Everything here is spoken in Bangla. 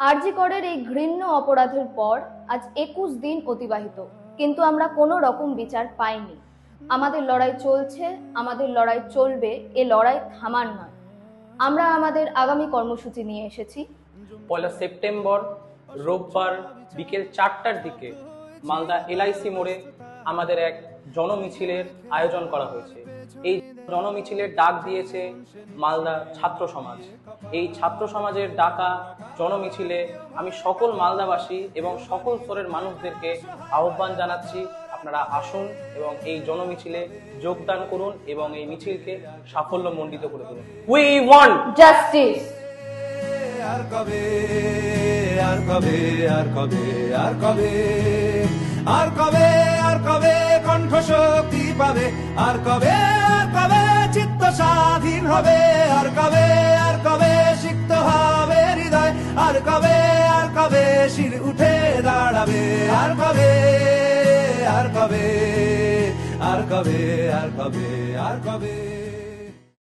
আরজি করের এই ঘৃণ্য অপরাধের পর আজ 21 দিন অতিবাহিত, কিন্তু আমরা কোনো রকম বিচার পাইনি। আমাদের লড়াই চলছে, আমাদের লড়াই চলবে, এ লড়াই থামার নয়। আমরা আমাদের আগামী কর্মসূচি নিয়ে এসেছি। 1 সেপ্টেম্বর রোববার বিকেল 4টার দিকে মালদা এলআইসি মোড়ে আমাদের এক জনমিছিলের আয়োজন করা হয়েছে। এই জনমিছিলের ডাক দিয়েছে মালদা ছাত্র সমাজ। এই ছাত্র সমাজের ডাকা জনমিছিলে আমি সকল মালদাবাসী এবং সকল স্তরের মানুষদেরকে আহ্বান জানাচ্ছি, আপনারা আসুন এবং এই জনমিছিলে যোগদান করুন এবং এই মিছিলকে সাফল্যমণ্ডিত করে তুলুন। We want justice. আর কবে আর কবে আর কবে আর কবে আর কবে আর কবে কণ্ঠ শক্তি পাবে, আর কবে চিত্ত স্বাধীন হবে, আর কবে সিক্ত হবে হৃদয়, আর কবে শির উঠে দাঁড়াবে, আর কবে আর কবে আর কবে আর কবে আর কবে।